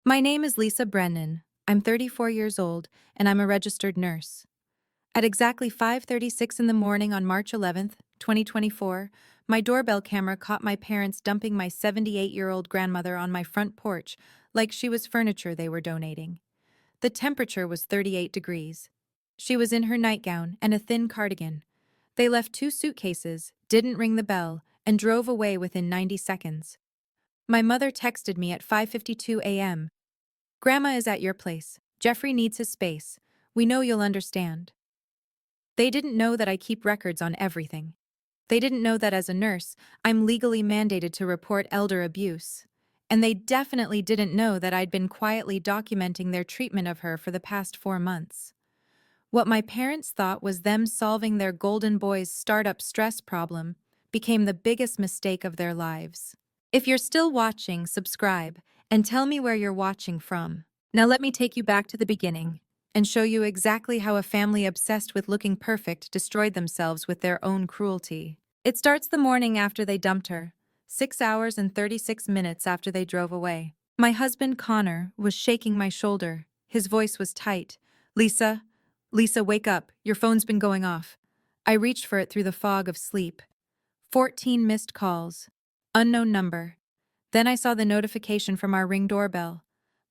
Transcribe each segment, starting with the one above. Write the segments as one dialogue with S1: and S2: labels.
S1: My name is Lisa Brennan. I'm 34 years old, and I'm a registered nurse. At exactly 5:36 in the morning on March 11th, 2024, my doorbell camera caught my parents dumping my 78-year-old grandmother on my front porch like she was furniture they were donating. The temperature was 38 degrees. She was in her nightgown and a thin cardigan. They left 2 suitcases, didn't ring the bell, and drove away within 90 seconds. My mother texted me at 5:52 a.m. Grandma is at your place. Jeffrey needs his space. We know you'll understand. They didn't know that I keep records on everything. They didn't know that as a nurse, I'm legally mandated to report elder abuse. And they definitely didn't know that I'd been quietly documenting their treatment of her for the past 4 months. What my parents thought was them solving their golden boy's startup stress problem became the biggest mistake of their lives. If you're still watching, subscribe and tell me where you're watching from. Now let me take you back to the beginning and show you exactly how a family obsessed with looking perfect destroyed themselves with their own cruelty. It starts the morning after they dumped her, 6 hours and 36 minutes after they drove away. My husband Connor was shaking my shoulder. His voice was tight. Lisa, Lisa, wake up. Your phone's been going off. I reached for it through the fog of sleep. 14 missed calls. Unknown number. Then I saw the notification from our Ring doorbell.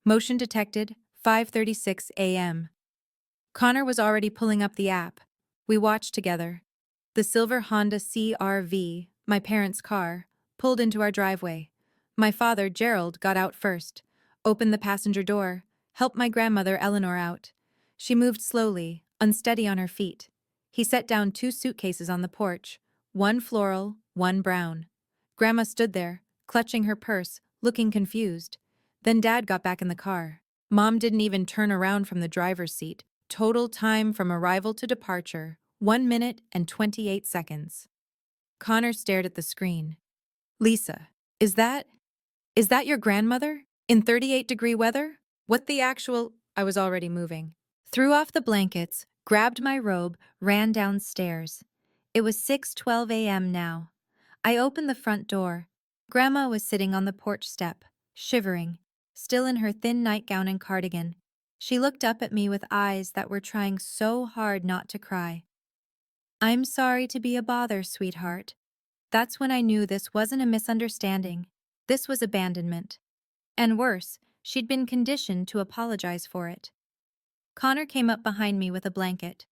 S1: Motion detected, 5:36 a.m. Connor was already pulling up the app. We watched together. The silver Honda CR-V, my parents' car, pulled into our driveway. My father, Gerald, got out first, opened the passenger door, helped my grandmother, Eleanor, out. She moved slowly, unsteady on her feet. He set down 2 suitcases on the porch, one floral, one brown. Grandma stood there, clutching her purse, looking confused. Then Dad got back in the car. Mom didn't even turn around from the driver's seat. Total time from arrival to departure, 1 minute and 28 seconds. Connor stared at the screen. Lisa, is that your grandmother? In 38-degree weather? What the actual— I was already moving. Threw off the blankets, grabbed my robe, ran downstairs. It was 6:12 a.m. now. I opened the front door. Grandma was sitting on the porch step, shivering, still in her thin nightgown and cardigan. She looked up at me with eyes that were trying so hard not to cry. I'm sorry to be a bother, sweetheart. That's when I knew this wasn't a misunderstanding. This was abandonment. And worse, she'd been conditioned to apologize for it. Connor came up behind me with a blanket.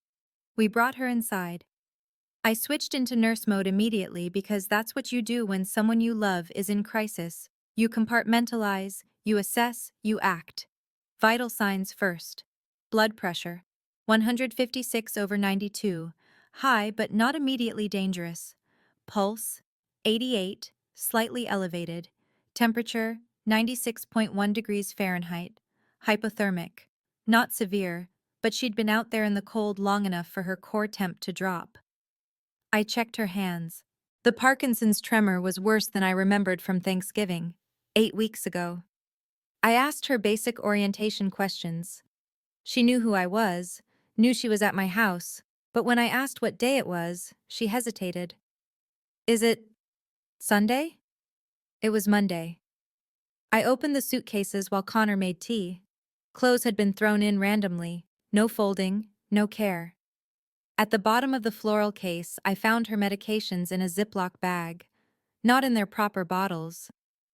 S1: We brought her inside. I switched into nurse mode immediately because that's what you do when someone you love is in crisis. You compartmentalize, you assess, you act. Vital signs first. Blood pressure, 156/92, high but not immediately dangerous. Pulse, 88, slightly elevated. Temperature, 96.1 degrees Fahrenheit. Hypothermic. Not severe, but she'd been out there in the cold long enough for her core temp to drop. I checked her hands. The Parkinson's tremor was worse than I remembered from Thanksgiving, 8 weeks ago. I asked her basic orientation questions. She knew who I was, knew she was at my house, but when I asked what day it was, she hesitated. Is it Sunday? It was Monday. I opened the suitcases while Connor made tea. Clothes had been thrown in randomly, no folding, no care. At the bottom of the floral case, I found her medications in a Ziploc bag, not in their proper bottles,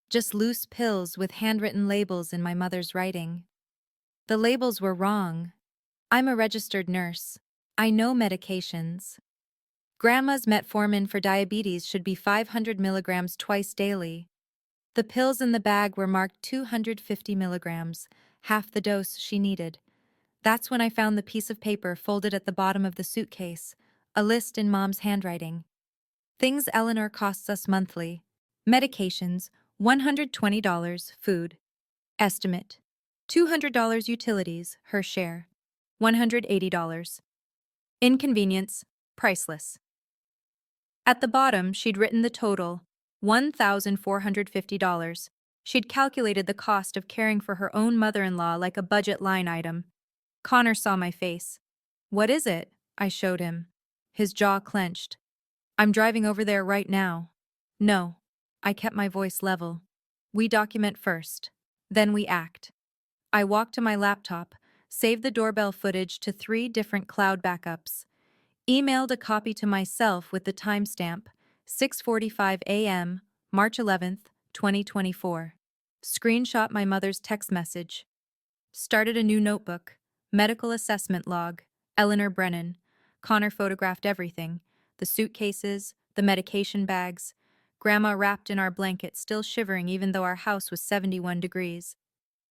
S1: just loose pills with handwritten labels in my mother's writing. The labels were wrong. I'm a registered nurse. I know medications. Grandma's metformin for diabetes should be 500 milligrams twice daily. The pills in the bag were marked 250 milligrams, half the dose she needed. That's when I found the piece of paper folded at the bottom of the suitcase, a list in Mom's handwriting. Things Eleanor costs us monthly. Medications, $120, food. Estimate, $200 utilities, her share. $180. Inconvenience, priceless. At the bottom, she'd written the total, $1,450. She'd calculated the cost of caring for her own mother-in-law like a budget line item. Connor saw my face. What is it? I showed him. His jaw clenched. I'm driving over there right now. No. I kept my voice level. We document first. Then we act. I walked to my laptop, saved the doorbell footage to 3 different cloud backups, emailed a copy to myself with the timestamp 6:45 a.m., March 11th, 2024. Screenshot my mother's text message. Started a new notebook. Medical assessment log. Eleanor Brennan. Connor photographed everything. The suitcases, the medication bags. Grandma wrapped in our blanket, still shivering even though our house was 71 degrees.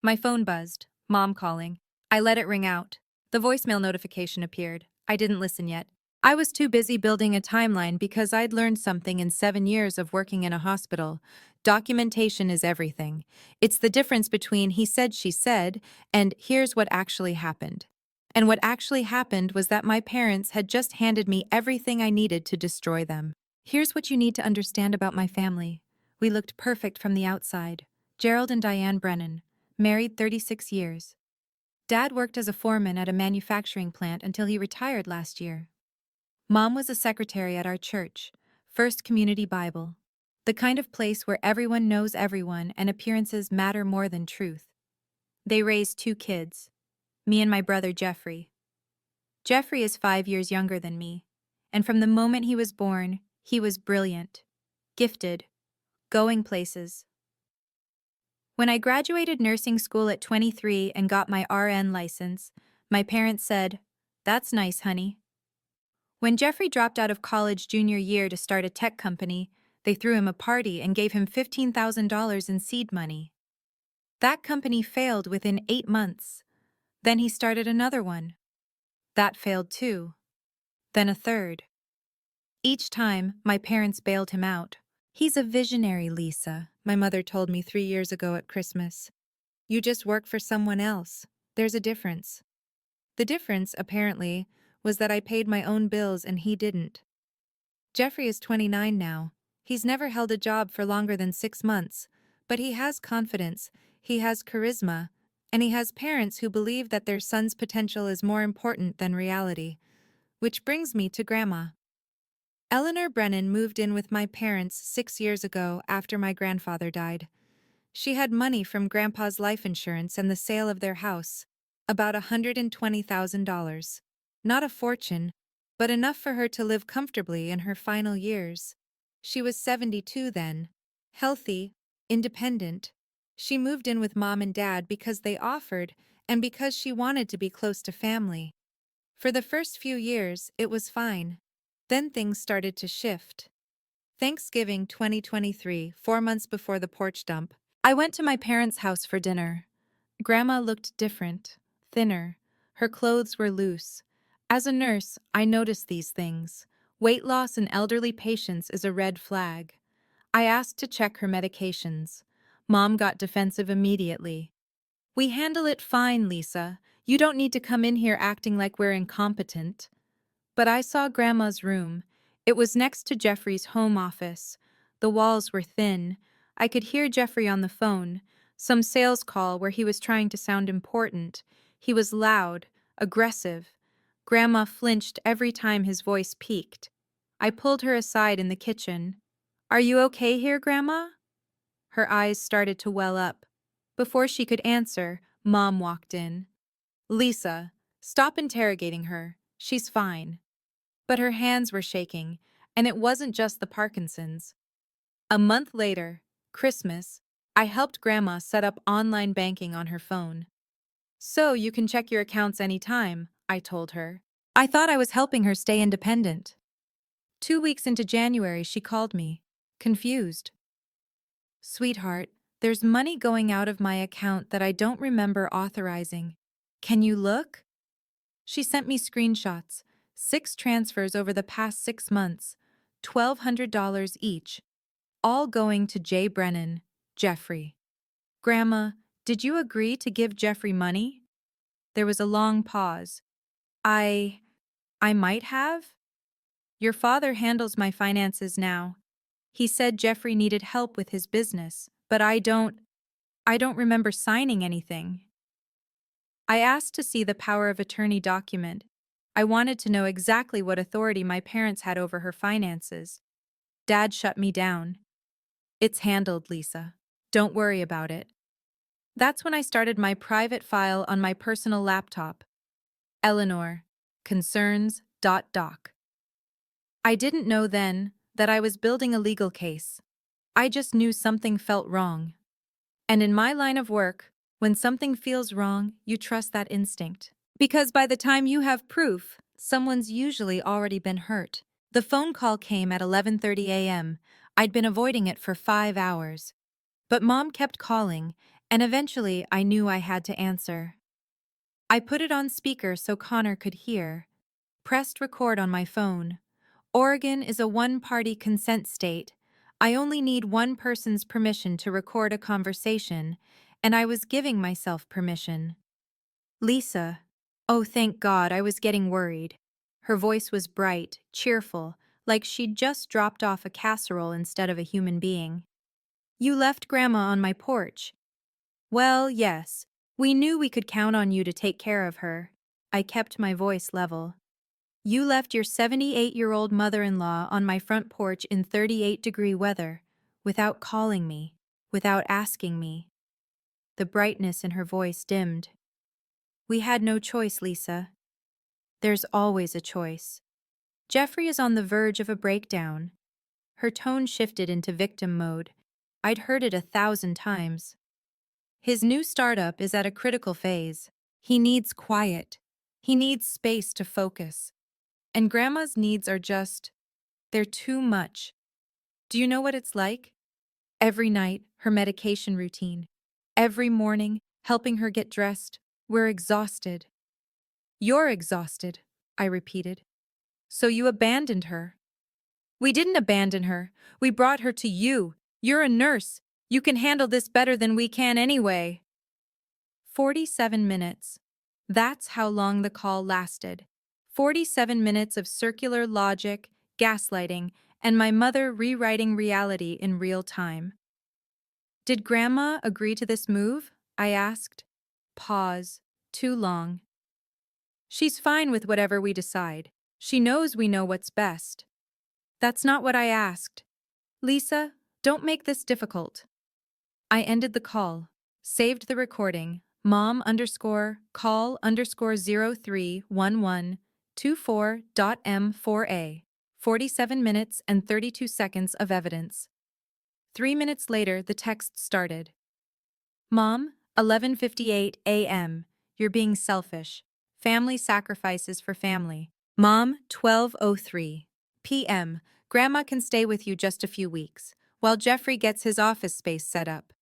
S1: My phone buzzed. Mom calling. I let it ring out. The voicemail notification appeared. I didn't listen yet. I was too busy building a timeline because I'd learned something in 7 years of working in a hospital. Documentation is everything. It's the difference between he said, she said, and here's what actually happened. And what actually happened was that my parents had just handed me everything I needed to destroy them. Here's what you need to understand about my family. We looked perfect from the outside. Gerald and Diane Brennan, married 36 years. Dad worked as a foreman at a manufacturing plant until he retired last year. Mom was a secretary at our church, First Community Bible, the kind of place where everyone knows everyone and appearances matter more than truth. They raised 2 kids, me and my brother Jeffrey. Jeffrey is 5 years younger than me, and from the moment he was born, he was brilliant, gifted, going places. When I graduated nursing school at 23 and got my RN license, my parents said, "That's nice, honey." When Jeffrey dropped out of college junior year to start a tech company, they threw him a party and gave him $15,000 in seed money. That company failed within 8 months. Then he started another one. That failed too. Then a third. Each time, my parents bailed him out. "He's a visionary, Lisa," my mother told me 3 years ago at Christmas. "You just work for someone else. There's a difference." The difference, apparently, was that I paid my own bills and he didn't. Jeffrey is 29 now. He's never held a job for longer than 6 months, but he has confidence, he has charisma, and he has parents who believe that their son's potential is more important than reality. Which brings me to Grandma. Eleanor Brennan moved in with my parents 6 years ago after my grandfather died. She had money from Grandpa's life insurance and the sale of their house, about $120,000. Not a fortune, but enough for her to live comfortably in her final years. She was 72 then, healthy, independent. She moved in with Mom and Dad because they offered and because she wanted to be close to family. For the first few years, it was fine. Then things started to shift. Thanksgiving 2023, 4 months before the porch dump, I went to my parents' house for dinner. Grandma looked different, thinner. Her clothes were loose. As a nurse, I noticed these things. Weight loss in elderly patients is a red flag. I asked to check her medications. Mom got defensive immediately. "We handle it fine, Lisa. You don't need to come in here acting like we're incompetent." But I saw Grandma's room. It was next to Jeffrey's home office. The walls were thin. I could hear Jeffrey on the phone, some sales call where he was trying to sound important. He was loud, aggressive. Grandma flinched every time his voice peaked. I pulled her aside in the kitchen. "Are you okay here, Grandma?" Her eyes started to well up. Before she could answer, Mom walked in. "Lisa, stop interrogating her. She's fine." But her hands were shaking, and it wasn't just the Parkinson's. A month later, Christmas, I helped Grandma set up online banking on her phone. "So you can check your accounts anytime," I told her. I thought I was helping her stay independent. 2 weeks into January, she called me, confused. "Sweetheart, there's money going out of my account that I don't remember authorizing. Can you look?" She sent me screenshots, 6 transfers over the past 6 months, $1,200 each, all going to Jay Brennan, Jeffrey. "Grandma, did you agree to give Jeffrey money?" There was a long pause. I might have? "Your father handles my finances now. He said Jeffrey needed help with his business, but I don't remember signing anything." I asked to see the power of attorney document. I wanted to know exactly what authority my parents had over her finances. Dad shut me down. "It's handled, Lisa. Don't worry about it." That's when I started my private file on my personal laptop. Eleanor. Concerns.doc. I didn't know then that I was building a legal case. I just knew something felt wrong. And in my line of work, when something feels wrong, you trust that instinct. Because by the time you have proof, someone's usually already been hurt. The phone call came at 11:30 a.m. I'd been avoiding it for 5 hours. But Mom kept calling, and eventually I knew I had to answer. I put it on speaker so Connor could hear. Pressed record on my phone. Oregon is a one-party consent state. I only need one person's permission to record a conversation, and I was giving myself permission. Lisa. Oh, thank God, I was getting worried. Her voice was bright, cheerful, like she'd just dropped off a casserole instead of a human being. You left Grandma on my porch. Well, yes. We knew we could count on you to take care of her. I kept my voice level. You left your 78-year-old mother-in-law on my front porch in 38-degree weather, without calling me, without asking me. The brightness in her voice dimmed. We had no choice, Lisa. There's always a choice. Jeffrey is on the verge of a breakdown. Her tone shifted into victim mode. I'd heard it 1,000 times. His new startup is at a critical phase. He needs quiet. He needs space to focus. And Grandma's needs are they're too much. Do you know what it's like? Every night, her medication routine. Every morning, helping her get dressed. We're exhausted. You're exhausted, I repeated. So you abandoned her. We didn't abandon her. We brought her to you. You're a nurse. You can handle this better than we can anyway. 47 minutes. That's how long the call lasted. 47 minutes of circular logic, gaslighting, and my mother rewriting reality in real time. Did Grandma agree to this move? I asked. Pause. Too long. She's fine with whatever we decide. She knows we know what's best. That's not what I asked. Lisa, don't make this difficult. I ended the call, saved the recording, mom_call_031124.m4a, 47 minutes and 32 seconds of evidence. 3 minutes later, the text started. Mom, 11:58 a.m. You're being selfish. Family sacrifices for family. Mom, 12:03 p.m. Grandma can stay with you just a few weeks, while Jeffrey gets his office space set up.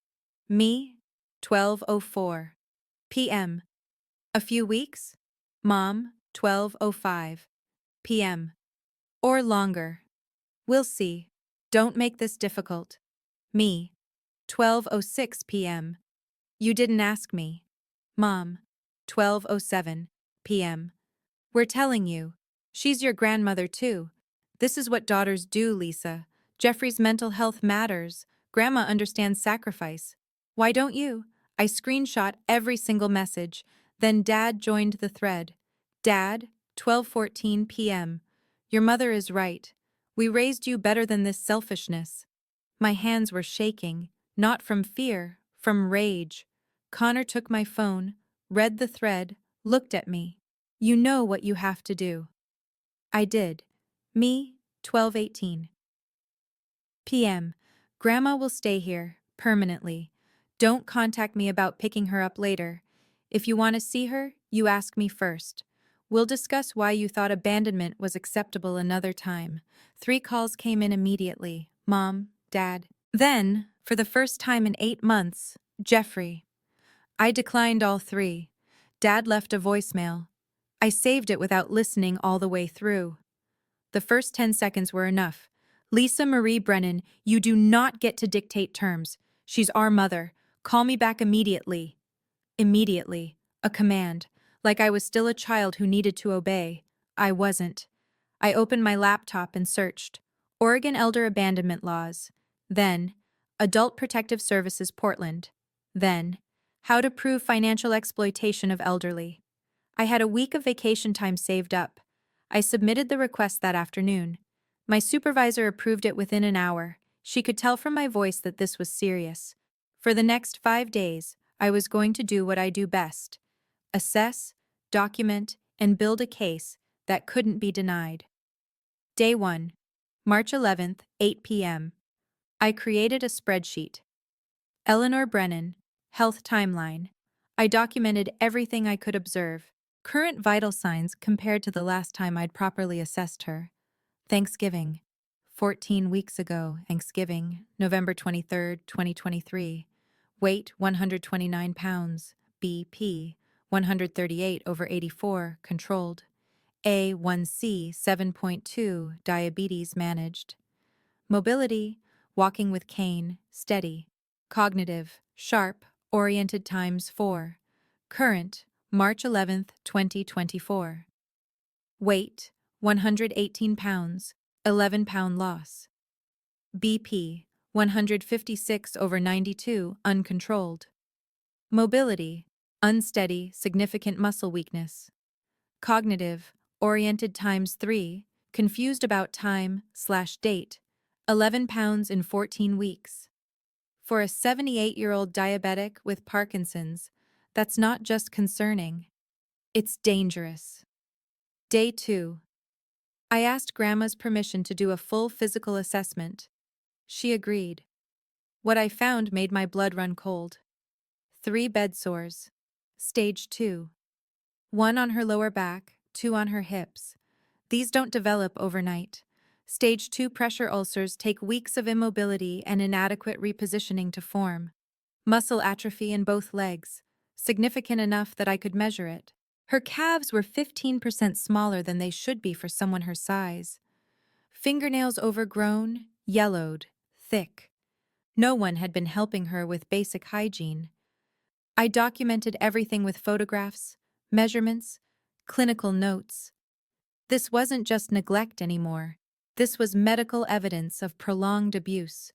S1: Me, 12:04 p.m. A few weeks? Mom, 12:05 p.m. Or longer. We'll see. Don't make this difficult. Me, 12:06 p.m. You didn't ask me. Mom, 12:07 p.m. We're telling you. She's your grandmother too. This is what daughters do, Lisa. Jeffrey's mental health matters. Grandma understands sacrifice. Why don't you? I screenshot every single message. Then Dad joined the thread. Dad, 12:14 p.m. Your mother is right. We raised you better than this selfishness. My hands were shaking, not from fear, from rage. Connor took my phone, read the thread, looked at me. You know what you have to do. I did. Me, 12:18 p.m. Grandma will stay here, permanently. Don't contact me about picking her up later. If you want to see her, you ask me first. We'll discuss why you thought abandonment was acceptable another time. 3 calls came in immediately. Mom, Dad. Then, for the first time in 8 months, Jeffrey. I declined all 3. Dad left a voicemail. I saved it without listening all the way through. The first 10 seconds were enough. Lisa Marie Brennan, you do not get to dictate terms. She's our mother. Call me back immediately. Immediately. A command. Like I was still a child who needed to obey. I wasn't. I opened my laptop and searched. Oregon Elder Abandonment Laws. Then, Adult Protective Services Portland. Then, How to Prove Financial Exploitation of Elderly. I had a week of vacation time saved up. I submitted the request that afternoon. My supervisor approved it within an hour. She could tell from my voice that this was serious. For the next 5 days, I was going to do what I do best: assess, document, and build a case that couldn't be denied. Day 1, March 11th, 8 p.m. I created a spreadsheet. Eleanor Brennan, health timeline. I documented everything I could observe. Current vital signs compared to the last time I'd properly assessed her. Thanksgiving. 14 weeks ago, Thanksgiving, November 23rd, 2023. Weight 129 pounds. BP 138/84, controlled. A1C 7.2, diabetes managed. Mobility, walking with cane, steady. Cognitive, sharp, oriented times 4. Current, March 11th, 2024. Weight, 118 pounds, 11-pound loss. BP, 156/92, uncontrolled. Mobility, unsteady, significant muscle weakness. Cognitive, oriented times 3, confused about time/date, 11 pounds in 14 weeks. For a 78-year-old diabetic with Parkinson's, that's not just concerning, it's dangerous. Day 2. I asked Grandma's permission to do a full physical assessment. She agreed. What I found made my blood run cold. 3 bed sores. Stage 2. 1 on her lower back, 2 on her hips. These don't develop overnight. Stage 2 pressure ulcers take weeks of immobility and inadequate repositioning to form. Muscle atrophy in both legs, significant enough that I could measure it. Her calves were 15% smaller than they should be for someone her size. Fingernails overgrown, yellowed, thick. No one had been helping her with basic hygiene. I documented everything with photographs, measurements, clinical notes. This wasn't just neglect anymore. This was medical evidence of prolonged abuse.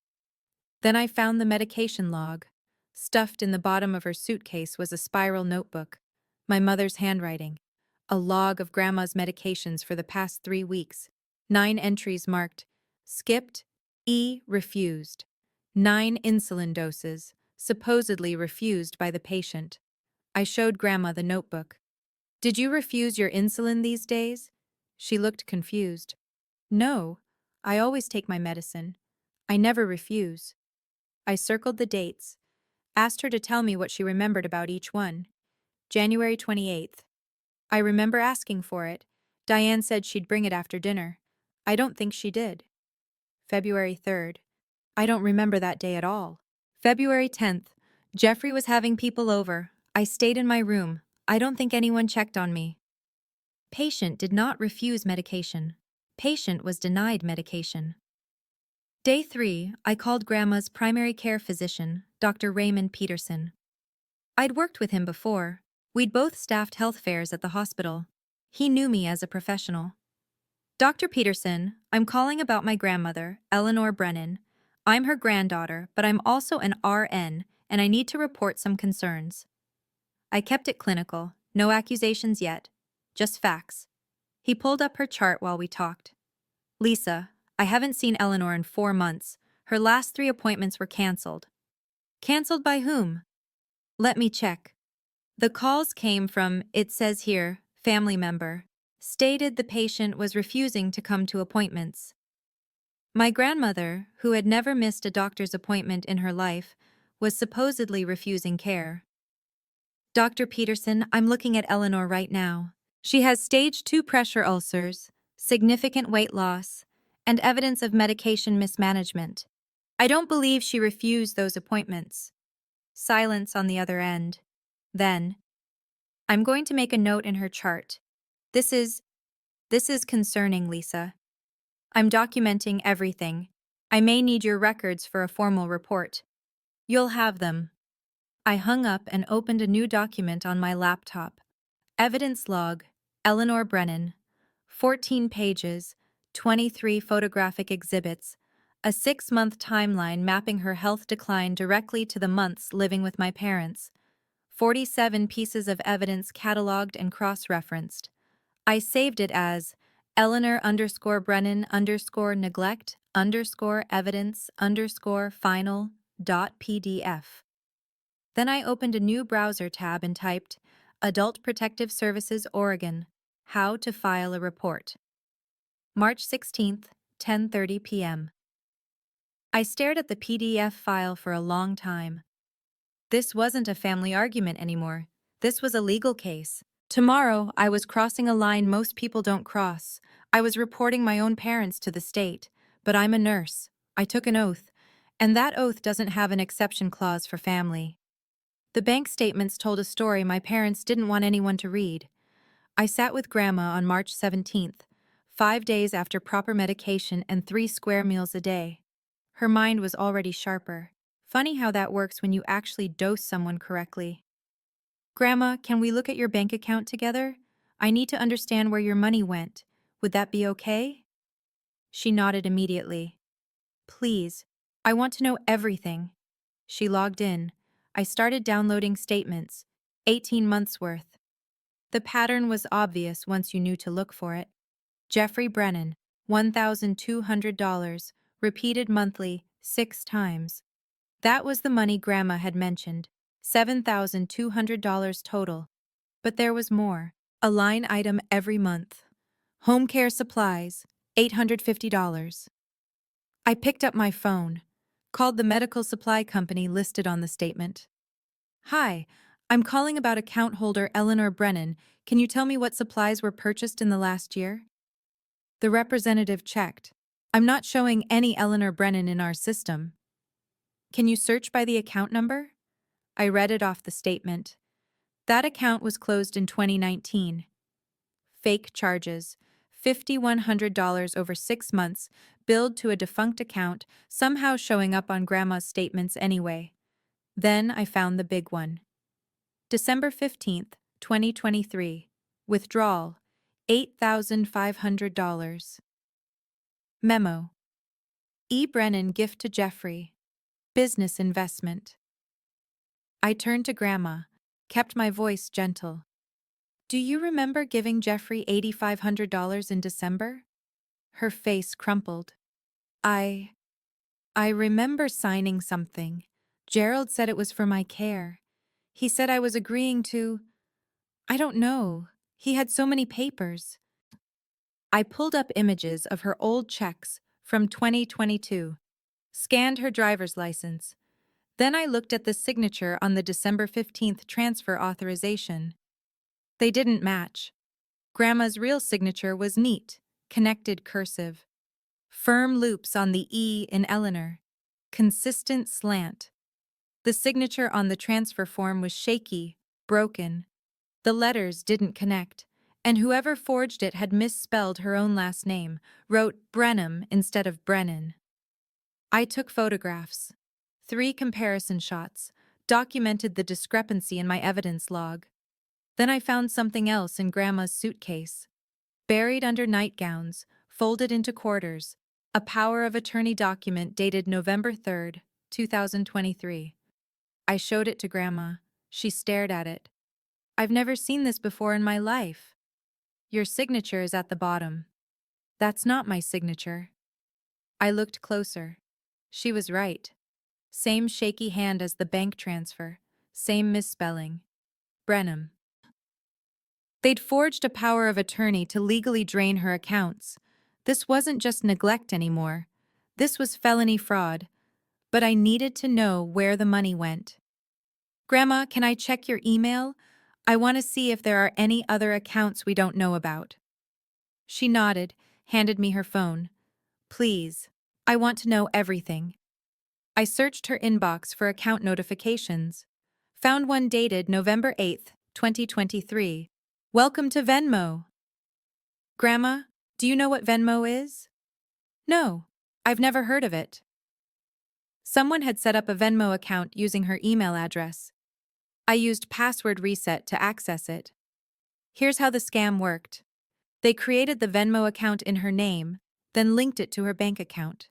S1: Then I found the medication log. Stuffed in the bottom of her suitcase was a spiral notebook, my mother's handwriting, a log of Grandma's medications for the past 3 weeks, 9 entries marked skipped, refused, 9 insulin doses, supposedly refused by the patient. I showed Grandma the notebook. Did you refuse your insulin these days? She looked confused. No, I always take my medicine. I never refuse. I circled the dates, asked her to tell me what she remembered about each one. January 28th. I remember asking for it. Diane said she'd bring it after dinner. I don't think she did. February 3rd. I don't remember that day at all. February 10th. Jeffrey was having people over. I stayed in my room. I don't think anyone checked on me. Patient did not refuse medication. Patient was denied medication. Day 3, I called Grandma's primary care physician, Dr. Raymond Peterson. I'd worked with him before. We'd both staffed health fairs at the hospital. He knew me as a professional. Dr. Peterson, I'm calling about my grandmother, Eleanor Brennan. I'm her granddaughter, but I'm also an RN, and I need to report some concerns. I kept it clinical, no accusations yet, just facts. He pulled up her chart while we talked. Lisa, I haven't seen Eleanor in 4 months. Her last 3 appointments were canceled. Canceled by whom? Let me check. The calls came from, it says here, family member. Stated the patient was refusing to come to appointments. My grandmother, who had never missed a doctor's appointment in her life, was supposedly refusing care. Dr. Peterson, I'm looking at Eleanor right now. She has stage 2 pressure ulcers, significant weight loss, and evidence of medication mismanagement. I don't believe she refused those appointments. Silence on the other end. Then, I'm going to make a note in her chart. This is concerning, Lisa. I'm documenting everything. I may need your records for a formal report. You'll have them. I hung up and opened a new document on my laptop. Evidence log, Eleanor Brennan. 14 pages, 23 photographic exhibits, a 6-month timeline mapping her health decline directly to the months living with my parents. 47 pieces of evidence cataloged and cross-referenced. I saved it as Eleanor_Brennan_neglect_evidence_final.pdf. Then I opened a new browser tab and typed, Adult Protective Services Oregon, How to File a Report. March 16th, 10:30 p.m. I stared at the PDF file for a long time. This wasn't a family argument anymore. This was a legal case. Tomorrow, I was crossing a line most people don't cross. I was reporting my own parents to the state. But I'm a nurse. I took an oath. And that oath doesn't have an exception clause for family. The bank statements told a story my parents didn't want anyone to read. I sat with Grandma on March 17th, 5 days after proper medication and 3 square meals a day. Her mind was already sharper. Funny how that works when you actually dose someone correctly. Grandma, can we look at your bank account together? I need to understand where your money went. Would that be okay? She nodded immediately. Please, I want to know everything. She logged in. I started downloading statements, 18 months worth. The pattern was obvious once you knew to look for it. Jeffrey Brennan, $1,200, repeated monthly, 6 times. That was the money Grandma had mentioned, $7,200 total. But there was more. A line item every month. Home care supplies, $850. I picked up my phone, called the medical supply company listed on the statement. Hi, I'm calling about account holder Eleanor Brennan. Can you tell me what supplies were purchased in the last year? The representative checked. I'm not showing any Eleanor Brennan in our system. Can you search by the account number? I read it off the statement. That account was closed in 2019. Fake charges. $5,100 over 6 months, billed to a defunct account, somehow showing up on Grandma's statements anyway. Then I found the big one. December 15th, 2023. Withdrawal. $8,500. Memo. E. Brennan gift to Jeffrey. Business investment. I turned to Grandma, kept my voice gentle. Do you remember giving Jeffrey $8,500 in December? Her face crumpled. I remember signing something. Gerald said it was for my care. He said I was agreeing to… I don't know. He had so many papers. I pulled up images of her old checks from 2022, scanned her driver's license. Then I looked at the signature on the December 15th transfer authorization. They didn't match. Grandma's real signature was neat, connected cursive. Firm loops on the E in Eleanor. Consistent slant. The signature on the transfer form was shaky, broken. The letters didn't connect, and whoever forged it had misspelled her own last name, wrote Brenham instead of Brennan. I took photographs. 3 comparison shots, documented the discrepancy in my evidence log. Then I found something else in Grandma's suitcase. Buried under nightgowns, folded into quarters, a power of attorney document dated November 3rd, 2023. I showed it to Grandma. She stared at it. I've never seen this before in my life. Your signature is at the bottom. That's not my signature. I looked closer. She was right. Same shaky hand as the bank transfer. Same misspelling. Brenham. They'd forged a power of attorney to legally drain her accounts. This wasn't just neglect anymore. This was felony fraud. But I needed to know where the money went. Grandma, can I check your email? I want to see if there are any other accounts we don't know about. She nodded, handed me her phone. Please, I want to know everything. I searched her inbox for account notifications. Found one dated November 8th, 2023. Welcome to Venmo. Grandma, do you know what Venmo is? No, I've never heard of it. Someone had set up a Venmo account using her email address. I used password reset to access it. Here's how the scam worked. They created the Venmo account in her name, then linked it to her bank account.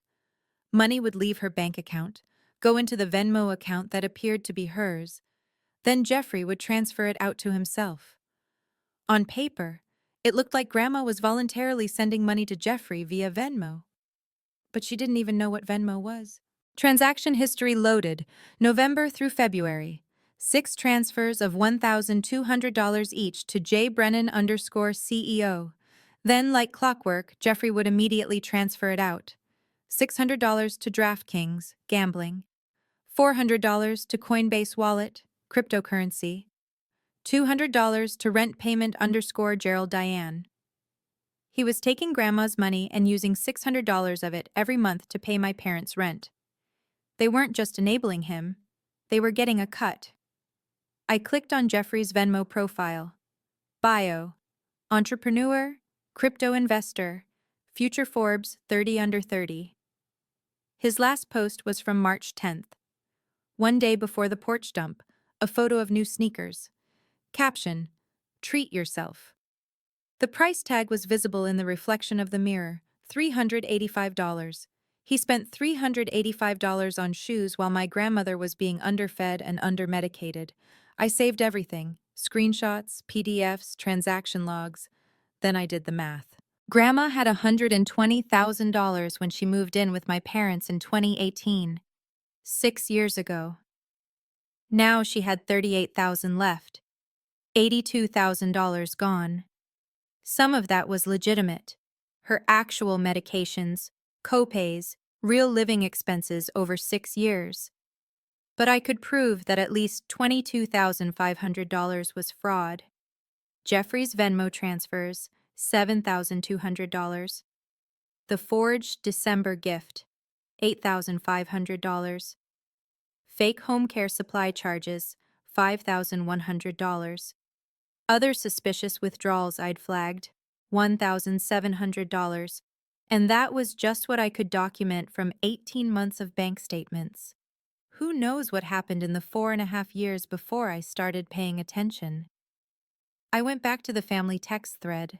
S1: Money would leave her bank account, go into the Venmo account that appeared to be hers. Then Jeffrey would transfer it out to himself. On paper, it looked like Grandma was voluntarily sending money to Jeffrey via Venmo. But she didn't even know what Venmo was. Transaction history loaded, November through February. 6 transfers of $1,200 each to J. Brennan _ CEO. Then, like clockwork, Jeffrey would immediately transfer it out. $600 to DraftKings, gambling. $400 to Coinbase Wallet, cryptocurrency. $200 to rent payment _ Gerald Diane. He was taking Grandma's money and using $600 of it every month to pay my parents' rent. They weren't just enabling him, they were getting a cut. I clicked on Jeffrey's Venmo profile. Bio: entrepreneur, crypto investor, future Forbes 30 under 30. His last post was from March 10th. One day before the porch dump, a photo of new sneakers. Caption: treat yourself. The price tag was visible in the reflection of the mirror, $385. He spent $385 on shoes while my grandmother was being underfed and undermedicated. I saved everything: screenshots, PDFs, transaction logs. Then I did the math. Grandma had $120,000 when she moved in with my parents in 2018, 6 years ago. Now she had $38,000 left, $82,000 gone. Some of that was legitimate: her actual medications, copays, real living expenses over 6 years. But I could prove that at least $22,500 was fraud. Jeffrey's Venmo transfers, $7,200. The forged December gift, $8,500. Fake home care supply charges, $5,100. Other suspicious withdrawals I'd flagged, $1,700. And that was just what I could document from 18 months of bank statements. Who knows what happened in the 4.5 years before I started paying attention? I went back to the family text thread,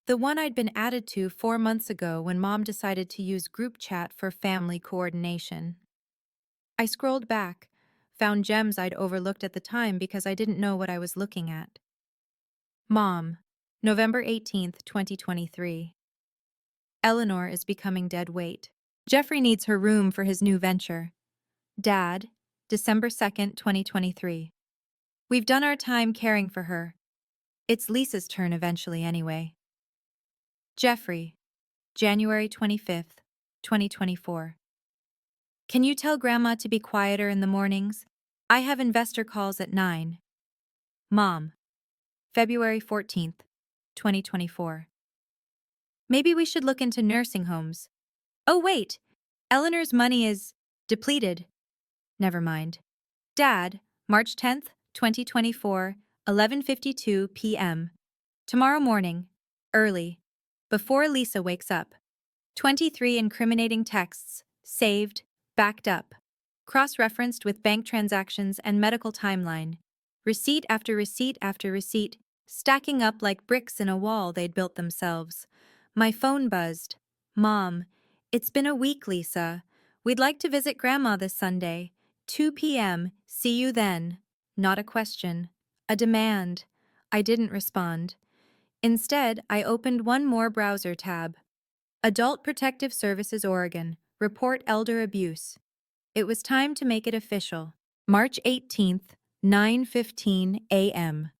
S1: the one I'd been added to 4 months ago when Mom decided to use group chat for family coordination. I scrolled back, found gems I'd overlooked at the time because I didn't know what I was looking at. Mom, November 18th, 2023. Eleanor is becoming dead weight. Jeffrey needs her room for his new venture. Dad, December 2nd, 2023. We've done our time caring for her. It's Lisa's turn eventually anyway. Jeffrey, January 25th, 2024. Can you tell Grandma to be quieter in the mornings? I have investor calls at 9. Mom, February 14th, 2024. Maybe we should look into nursing homes. Oh wait, Eleanor's money is depleted. Never mind. Dad, March 10th, 2024, 11:52 p.m. Tomorrow morning, early, before Lisa wakes up. 23 incriminating texts, saved, backed up, cross-referenced with bank transactions and medical timeline. Receipt after receipt after receipt, stacking up like bricks in a wall they'd built themselves. My phone buzzed. Mom, it's been a week, Lisa. We'd like to visit Grandma this Sunday. 2 p.m. See you then. Not a question. A demand. I didn't respond. Instead, I opened one more browser tab. Adult Protective Services Oregon. Report elder abuse. It was time to make it official. March 18th, 9:15 a.m.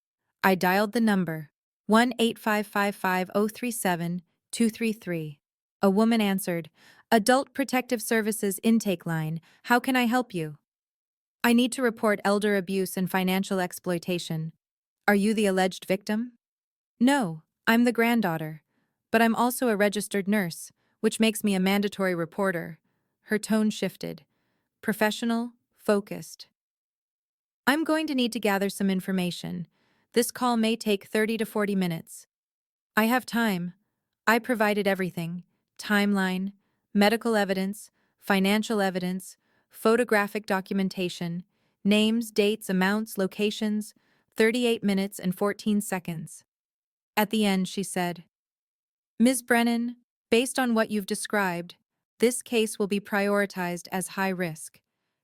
S1: I dialed the number. 1-855-5037-233. A woman answered. Adult Protective Services intake line. How can I help you? I need to report elder abuse and financial exploitation. Are you the alleged victim? No, I'm the granddaughter. But I'm also a registered nurse, which makes me a mandatory reporter. Her tone shifted. Professional, focused. I'm going to need to gather some information. This call may take 30 to 40 minutes. I have time. I provided everything: timeline, medical evidence, financial evidence, photographic documentation, names, dates, amounts, locations, 38 minutes and 14 seconds. At the end, she said, Ms. Brennan, based on what you've described, this case will be prioritized as high risk.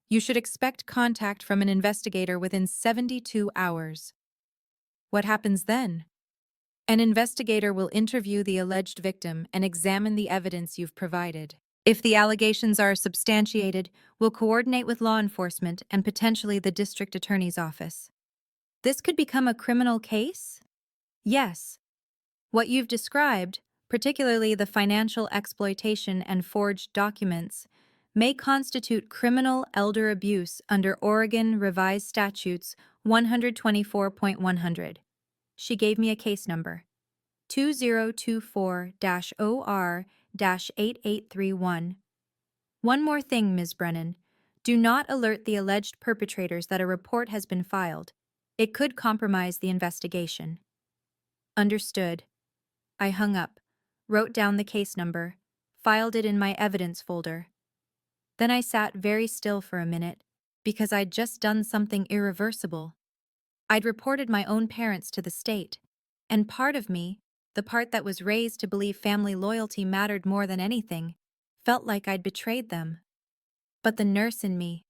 S1: You should expect contact from an investigator within 72 hours. What happens then? An investigator will interview the alleged victim and examine the evidence you've provided. If the allegations are substantiated, we'll coordinate with law enforcement and potentially the district attorney's office. This could become a criminal case? Yes. What you've described, particularly the financial exploitation and forged documents, may constitute criminal elder abuse under Oregon Revised Statutes 124.100. She gave me a case number 2024-OR-8831. One more thing, Ms. Brennan. Do not alert the alleged perpetrators that a report has been filed. It could compromise the investigation. Understood. I hung up, wrote down the case number, filed it in my evidence folder. Then I sat very still for a minute, because I'd just done something irreversible. I'd reported my own parents to the state, and part of me, the part that was raised to believe family loyalty mattered more than anything, felt like I'd betrayed them. But the nurse in me,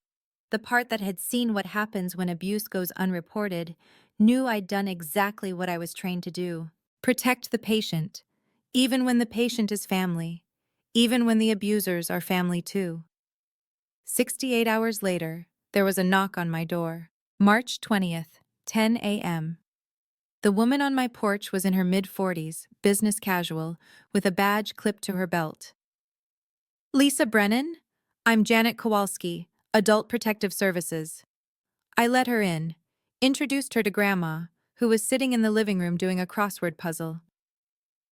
S1: the part that had seen what happens when abuse goes unreported, knew I'd done exactly what I was trained to do. Protect the patient, even when the patient is family, even when the abusers are family too. 68 hours later, there was a knock on my door. March 20th, 10 a.m. The woman on my porch was in her mid-40s, business casual, with a badge clipped to her belt. Lisa Brennan? I'm Janet Kowalski, Adult Protective Services. I let her in, introduced her to Grandma, who was sitting in the living room doing a crossword puzzle.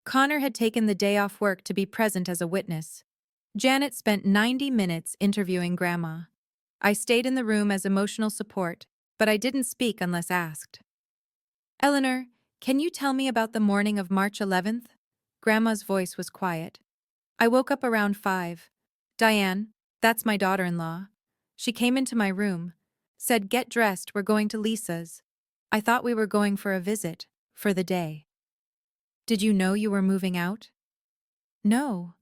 S1: Connor had taken the day off work to be present as a witness. Janet spent 90 minutes interviewing Grandma. I stayed in the room as emotional support, but I didn't speak unless asked. Eleanor, can you tell me about the morning of March 11th? Grandma's voice was quiet. I woke up around 5. Diane, that's my daughter-in-law. She came into my room, said, "Get dressed, we're going to Lisa's." I thought we were going for a visit, for the day. Did you know you were moving out? No.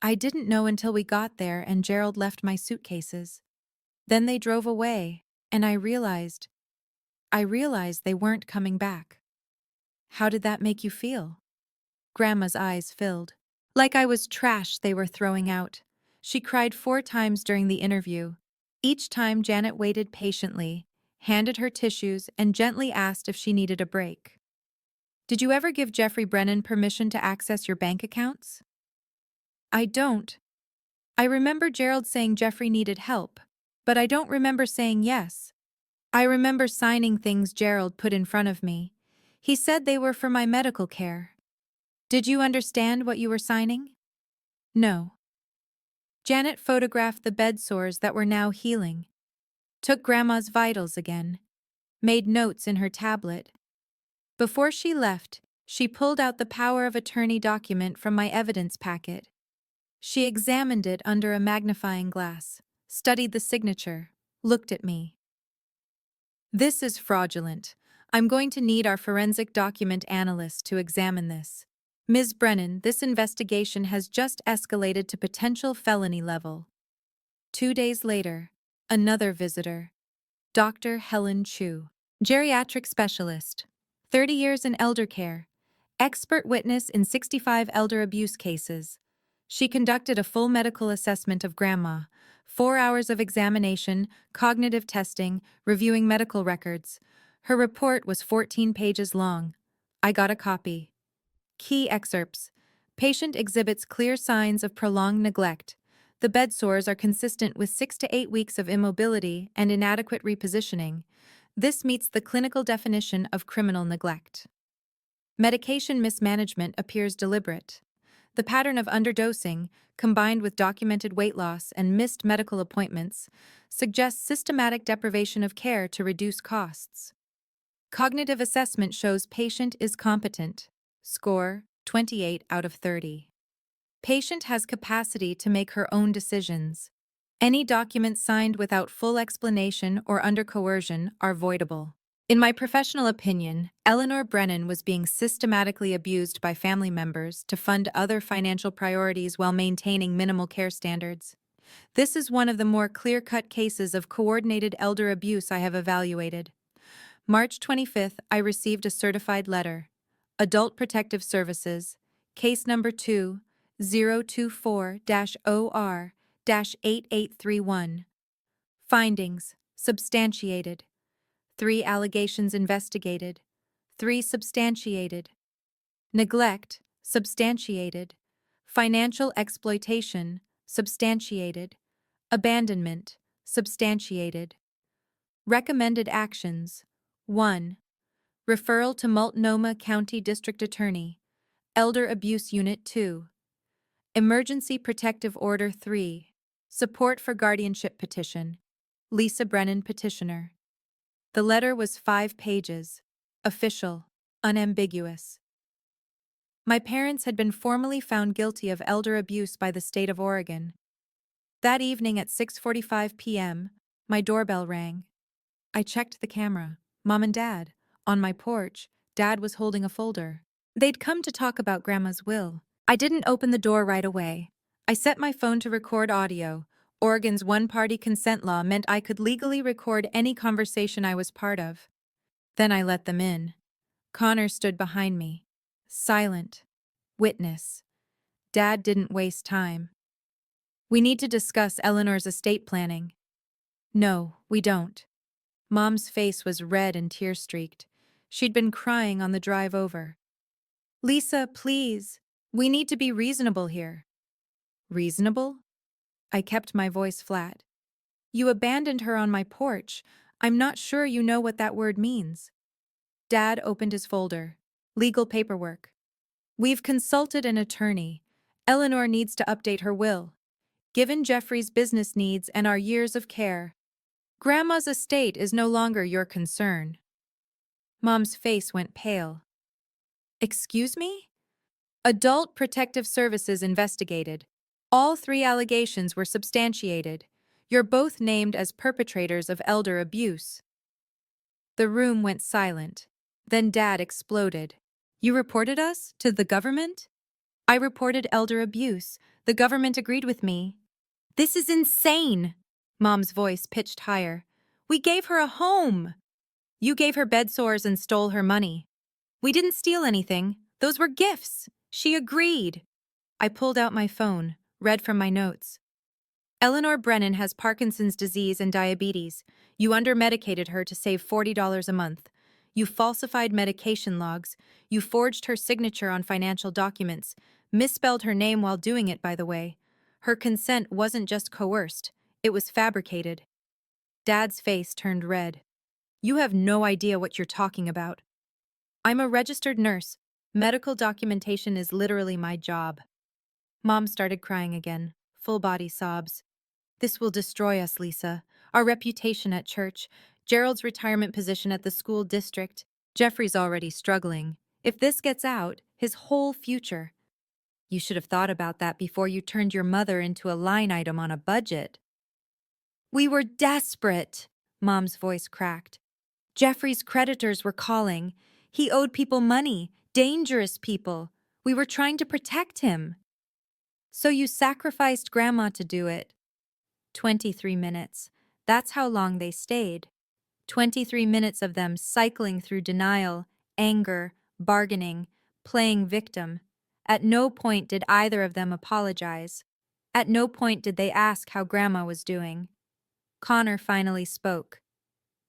S1: I didn't know until we got there and Gerald left my suitcases. Then they drove away, and I realized they weren't coming back. How did that make you feel? Grandma's eyes filled. Like I was trash they were throwing out. She cried 4 times during the interview. Each time Janet waited patiently, handed her tissues, and gently asked if she needed a break. Did you ever give Jeffrey Brennan permission to access your bank accounts? I don't. I remember Gerald saying Jeffrey needed help, but I don't remember saying yes. I remember signing things Gerald put in front of me. He said they were for my medical care. Did you understand what you were signing? No. Janet photographed the bed sores that were now healing, took Grandma's vitals again, made notes in her tablet. Before she left, she pulled out the power of attorney document from my evidence packet. She examined it under a magnifying glass, studied the signature, looked at me. This is fraudulent. I'm going to need our forensic document analyst to examine this. Ms. Brennan, this investigation has just escalated to potential felony level. 2 days later, another visitor. Dr. Helen Chu, geriatric specialist, 30 years in elder care, expert witness in 65 elder abuse cases. She conducted a full medical assessment of Grandma, 4 hours of examination, cognitive testing, reviewing medical records. Her report was 14 pages long. I got a copy. Key excerpts. Patient exhibits clear signs of prolonged neglect. The bed sores are consistent with 6 to 8 weeks of immobility and inadequate repositioning. This meets the clinical definition of criminal neglect. Medication mismanagement appears deliberate. The pattern of underdosing, combined with documented weight loss and missed medical appointments, suggests systematic deprivation of care to reduce costs. Cognitive assessment shows patient is competent. Score, 28 out of 30. Patient has capacity to make her own decisions. Any documents signed without full explanation or under coercion are voidable. In my professional opinion, Eleanor Brennan was being systematically abused by family members to fund other financial priorities while maintaining minimal care standards. This is one of the more clear-cut cases of coordinated elder abuse I have evaluated. March 25th, I received a certified letter. Adult Protective Services, case number 2, 024-OR-8831. Findings: substantiated. 3 allegations investigated. 3 substantiated. Neglect, substantiated. Financial exploitation, substantiated. Abandonment, substantiated. Recommended actions: 1. Referral to Multnomah County District Attorney. Elder Abuse Unit 2. Emergency Protective Order 3. Support for Guardianship Petition. Lisa Brennan, Petitioner. The letter was 5 pages. Official, unambiguous. My parents had been formally found guilty of elder abuse by the state of Oregon. That evening at 6:45 p.m., my doorbell rang. I checked the camera. Mom and Dad. On my porch, Dad was holding a folder. They'd come to talk about Grandma's will. I didn't open the door right away. I set my phone to record audio. Oregon's one-party consent law meant I could legally record any conversation I was part of. Then I let them in. Connor stood behind me. Silent. Witness. Dad didn't waste time. We need to discuss Eleanor's estate planning. No, we don't. Mom's face was red and tear-streaked. She'd been crying on the drive over. Lisa, please. We need to be reasonable here. Reasonable? I kept my voice flat. You abandoned her on my porch. I'm not sure you know what that word means. Dad opened his folder. Legal paperwork. We've consulted an attorney. Eleanor needs to update her will. Given Jeffrey's business needs and our years of care, Grandma's estate is no longer your concern. Mom's face went pale. Excuse me? Adult Protective Services investigated. All 3 allegations were substantiated. You're both named as perpetrators of elder abuse. The room went silent. Then Dad exploded. You reported us to the government? I reported elder abuse. The government agreed with me. This is insane! Mom's voice pitched higher. We gave her a home! You gave her bed sores and stole her money. We didn't steal anything. Those were gifts. She agreed. I pulled out my phone, read from my notes. Eleanor Brennan has Parkinson's disease and diabetes. You undermedicated her to save $40 a month. You falsified medication logs. You forged her signature on financial documents. Misspelled her name while doing it, by the way. Her consent wasn't just coerced. It was fabricated. Dad's face turned red. You have no idea what you're talking about. I'm a registered nurse. Medical documentation is literally my job. Mom started crying again, full-body sobs. This will destroy us, Lisa. Our reputation at church, Gerald's retirement position at the school district. Jeffrey's already struggling. If this gets out, his whole future. You should have thought about that before you turned your mother into a line item on a budget. We were desperate, Mom's voice cracked. Jeffrey's creditors were calling. He owed people money, dangerous people. We were trying to protect him. So you sacrificed Grandma to do it. 23 minutes. That's how long they stayed. 23 minutes of them cycling through denial, anger, bargaining, playing victim. At no point did either of them apologize. At no point did they ask how Grandma was doing. Connor finally spoke.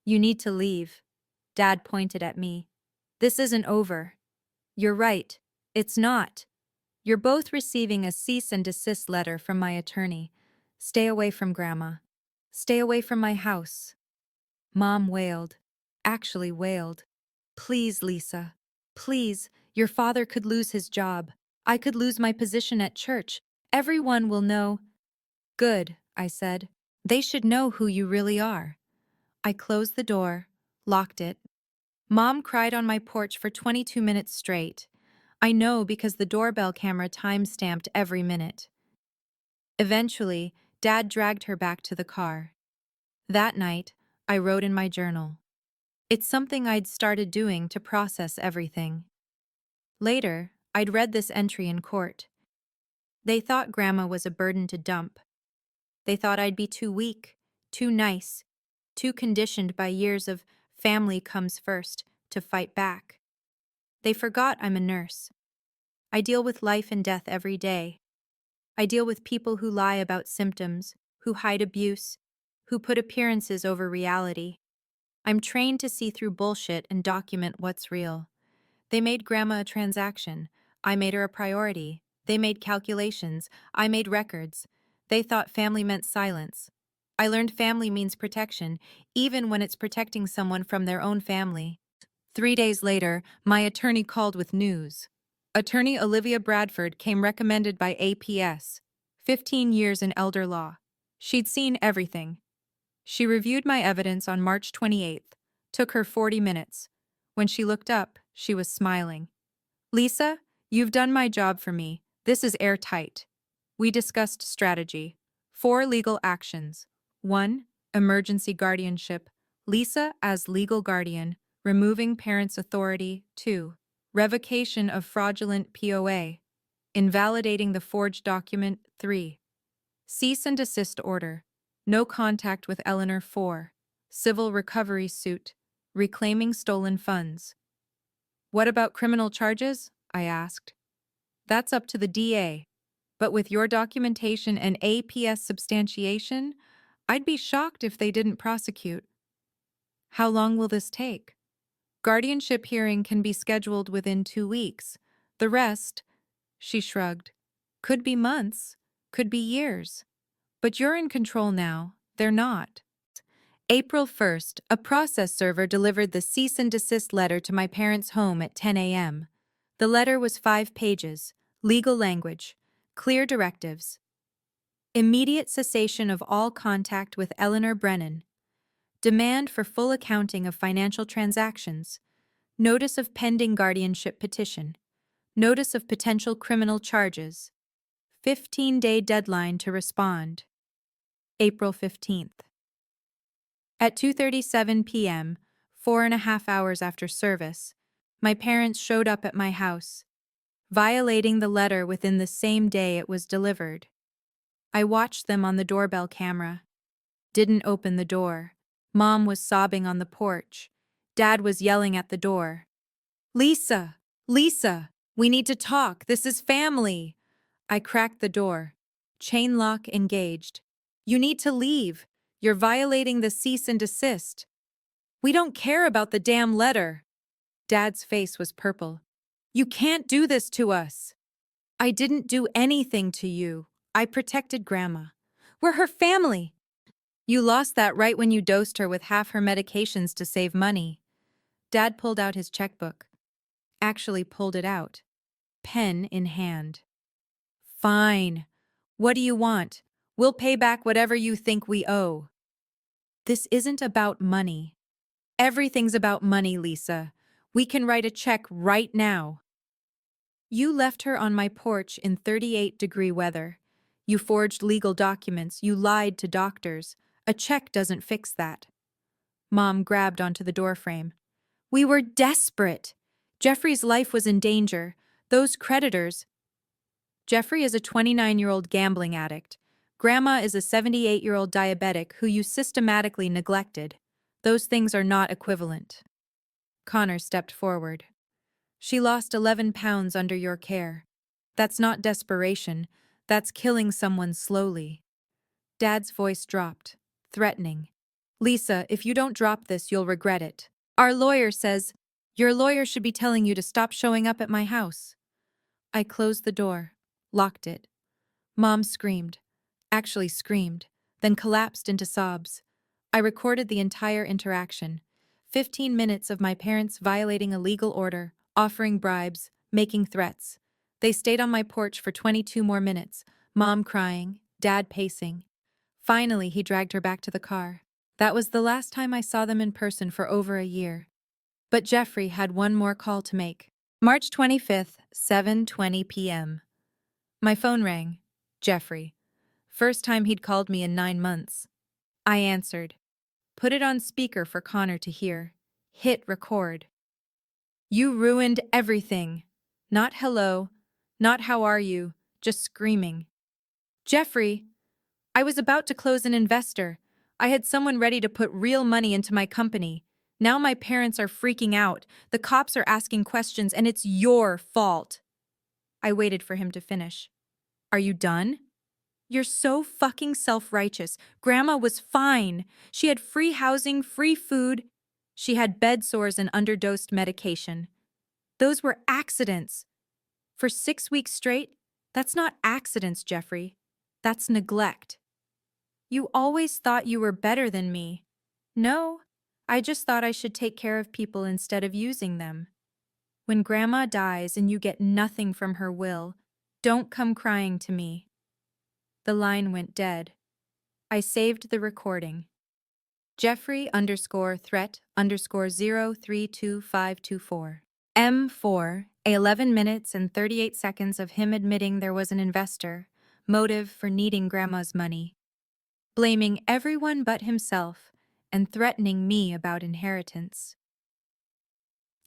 S1: You need to leave. Dad pointed at me. This isn't over. You're right. It's not. You're both receiving a cease and desist letter from my attorney. Stay away from Grandma. Stay away from my house. Mom wailed. Actually wailed. Please, Lisa. Please, your father could lose his job. I could lose my position at church. Everyone will know. Good, I said. They should know who you really are. I closed the door, locked it. Mom cried on my porch for 22 minutes straight. I know because the doorbell camera time-stamped every minute. Eventually, Dad dragged her back to the car. That night, I wrote in my journal. It's something I'd started doing to process everything. Later, I'd read this entry in court. They thought Grandma was a burden to dump. They thought I'd be too weak, too nice, too conditioned by years of family comes first to fight back. They forgot I'm a nurse. I deal with life and death every day. I deal with people who lie about symptoms, who hide abuse, who put appearances over reality. I'm trained to see through bullshit and document what's real. They made Grandma a transaction. I made her a priority. They made calculations. I made records. They thought family meant silence. I learned family means protection, even when it's protecting someone from their own family. 3 days later, my attorney called with news. Attorney Olivia Bradford came recommended by APS. 15 years in elder law. She'd seen everything. She reviewed my evidence on March 28th. Took her 40 minutes. When she looked up, she was smiling. Lisa, you've done my job for me. This is airtight. We discussed strategy. 4 legal actions. 1. Emergency guardianship. Lisa as legal guardian, removing parents' authority. 2. Revocation of fraudulent POA. Invalidating the forged document. 3. Cease and desist order. No contact with Eleanor. 4. Civil recovery suit. Reclaiming stolen funds. What about criminal charges? I asked. That's up to the DA. But with your documentation and APS substantiation, I'd be shocked if they didn't prosecute. How long will this take? Guardianship hearing can be scheduled within 2 weeks. The rest, she shrugged, could be months, could be years. But you're in control now. They're not. April 1st, a process server delivered the cease and desist letter to my parents' home at 10 a.m. The letter was 5 pages, legal language, clear directives. Immediate cessation of all contact with Eleanor Brennan. Demand for full accounting of financial transactions. Notice of pending guardianship petition. Notice of potential criminal charges. 15-day deadline to respond. April 15th. At 2:37 p.m., 4.5 hours after service, my parents showed up at my house, violating the letter within the same day it was delivered. I watched them on the doorbell camera. Didn't open the door. Mom was sobbing on the porch. Dad was yelling at the door. Lisa! Lisa! We need to talk. This is family. I cracked the door. Chain lock engaged. You need to leave. You're violating the cease and desist. We don't care about the damn letter. Dad's face was purple. You can't do this to us. I didn't do anything to you. I protected Grandma. We're her family. You lost that right when you dosed her with half her medications to save money. Dad pulled out his checkbook. Actually pulled it out. Pen in hand. Fine. What do you want? We'll pay back whatever you think we owe. This isn't about money. Everything's about money, Lisa. We can write a check right now. You left her on my porch in 38-degree weather. You forged legal documents. You lied to doctors. A check doesn't fix that. Mom grabbed onto the doorframe. We were desperate. Jeffrey's life was in danger. Those creditors. Jeffrey is a 29-year-old gambling addict. Grandma is a 78-year-old diabetic who you systematically neglected. Those things are not equivalent. Connor stepped forward. She lost 11 pounds under your care. That's not desperation. That's killing someone slowly. Dad's voice dropped, threatening. Lisa, if you don't drop this, you'll regret it. Our lawyer says, your lawyer should be telling you to stop showing up at my house. I closed the door, locked it. Mom screamed, then collapsed into sobs. I recorded the entire interaction. 15 minutes of my parents violating a legal order, offering bribes, making threats. They stayed on my porch for 22 more minutes, Mom crying, Dad pacing. Finally, he dragged her back to the car. That was the last time I saw them in person for over a year. But Jeffrey had one more call to make. March 25th, 7:20 p.m. My phone rang. Jeffrey. First time he'd called me in 9 months. I answered. Put it on speaker for Connor to hear. Hit record. You ruined everything. Not hello, not how are you, just screaming. Jeffrey, I was about to close an investor. I had someone ready to put real money into my company. Now my parents are freaking out. The cops are asking questions and it's your fault. I waited for him to finish. Are you done? You're so fucking self-righteous. Grandma was fine. She had free housing, free food. She had bed sores and underdosed medication. Those were accidents. For 6 weeks straight, that's not accidents, Jeffrey. That's neglect. You always thought you were better than me. No, I just thought I should take care of people instead of using them. When Grandma dies and you get nothing from her will, don't come crying to me. The line went dead. I saved the recording. Jeffrey underscore threat underscore 032524. M4, 11 minutes and 38 seconds of him admitting there was an investor, motive for needing Grandma's money, blaming everyone but himself, and threatening me about inheritance.